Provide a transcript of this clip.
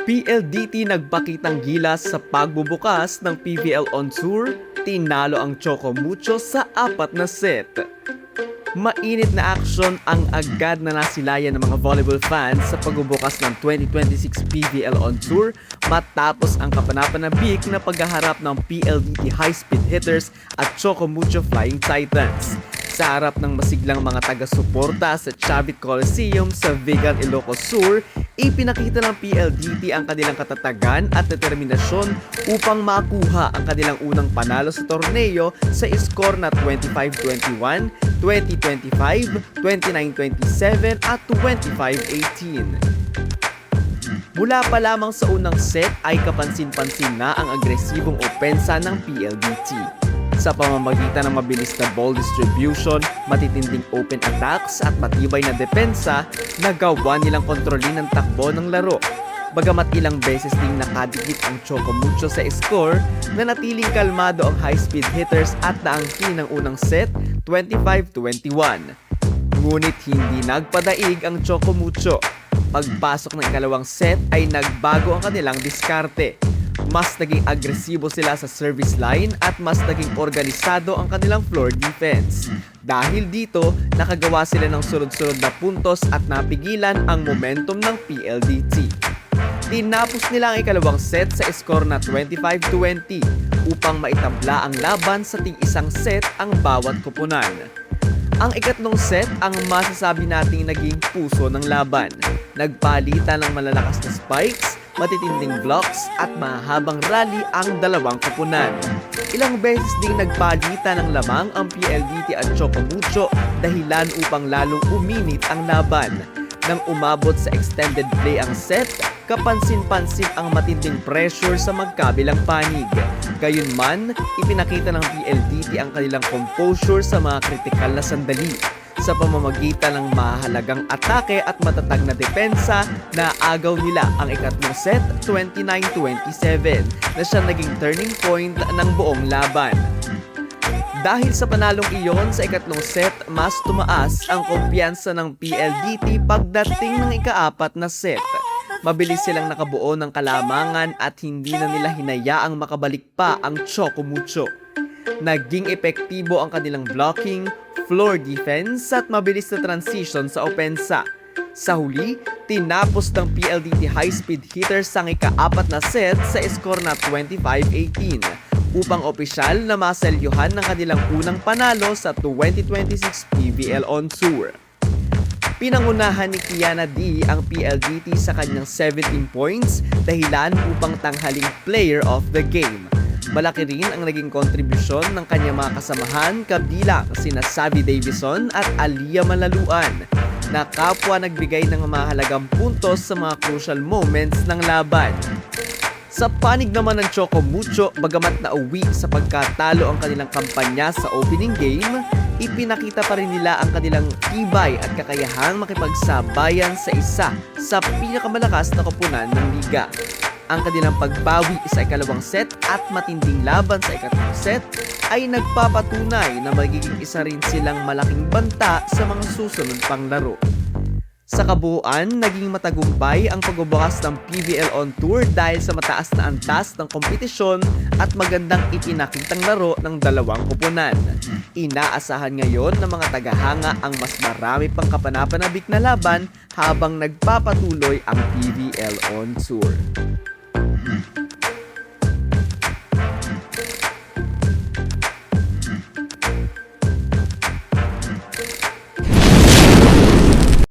PLDT nagpakitang gilas sa pagbubukas ng PVL On Tour, tinalo ang Choco Mucho sa 4 na set. Mainit na aksyon ang agad na nasilayan ng mga volleyball fans sa pagbubukas ng 2026 PVL On Tour matapos ang kapanapanabik na paghaharap ng PLDT High Speed Hitters at Choco Mucho Flying Titans. Sa harap ng masiglang mga taga-suporta sa Chavit Coliseum sa Vigan, Ilocos Sur, ipinakita ng PLDT ang kanilang katatagan at determinasyon upang makuha ang kanilang unang panalo sa torneo sa score na 25-21, 20-25, 29-27 at 25-18. Mula pa lamang sa unang set ay kapansin-pansin na ang agresibong opensa ng PLDT. Sa pamamagitan ng mabilis na ball distribution, matitinding open attacks at matibay na depensa, nagawa nilang kontrolin ang takbo ng laro. Bagamat ilang beses ding nakadikit ang Choco Mucho sa score, nanatiling kalmado ang high-speed hitters at naangkin ng unang set, 25-21. Ngunit hindi nagpadaig ang Choco Mucho. Pagpasok ng ikalawang set ay nagbago ang kanilang diskarte. Mas naging agresibo sila sa service line at mas naging organisado ang kanilang floor defense. Dahil dito, nakagawa sila ng sunod-sunod na puntos at napigilan ang momentum ng PLDT. Tinapos nila ang ikalawang set sa score na 25-20 upang maitabla ang laban sa tig-isang set ang bawat koponan. Ang ikatlong set ang masasabi nating naging puso ng laban. Nagpalitan ng malalakas na spikes, matitinding blocks at mahabang rally ang dalawang koponan. Ilang beses ding nagpalitan ng lamang ang PLDT at Choco Mucho dahilan upang lalong uminit ang laban. Nang umabot sa extended play ang set, kapansin-pansin ang matinding pressure sa magkabilang panig. Gayunman, ipinakita ng PLDT ang kanilang composure sa mga kritikal na sandali. Sa pamamagitan ng mahalagang atake at matatag na depensa, naagaw nila ang ikatlong set 29-27 na siya naging turning point ng buong laban. Dahil sa panalong iyon sa ikatlong set, mas tumaas ang kumpiyansa ng PLDT pagdating ng ika-4 na set. Mabilis silang nakabuo ng kalamangan at hindi na nila hinayaang makabalik pa ang Choco Mucho. Naging epektibo ang kanilang blocking, floor defense at mabilis na transition sa opensa. Sa huli, tinapos ng PLDT High Speed Hitters ang ika-4 na set sa score na 25-18 upang opisyal na maselyuhan ng kanilang unang panalo sa 2026 PVL On Tour. Pinangunahan ni Kiana D ang PLDT sa kanyang 17 points dahilan upang tanghaling player of the game. Malaki rin ang naging kontribusyon ng kanyang mga kasamahan kabilang sina Savvy Davison at Aliyah Malaluan na kapwa nagbigay ng mahalagang puntos sa mga crucial moments ng laban. Sa panig naman ng Choco Mucho, bagamat nauwi sa pagkatalo ang kanilang kampanya sa opening game, ipinakita pa rin nila ang kanilang tibay at kakayahang makipagsabayan sa isa sa pinakamalakas na koponan ng liga. Ang kanilang pagbawi sa ikalawang set at matinding laban sa ikatlong set ay nagpapatunay na magiging isa rin silang malaking banta sa mga susunod pang laro. Sa kabuuan, naging matagumpay ang pagbubukas ng PVL On Tour dahil sa mataas na antas ng kompetisyon at magandang ipinakitang laro ng dalawang koponan. Inaasahan ngayon ng mga tagahanga ang mas marami pang kapanapanabik na laban habang nagpapatuloy ang PVL On Tour.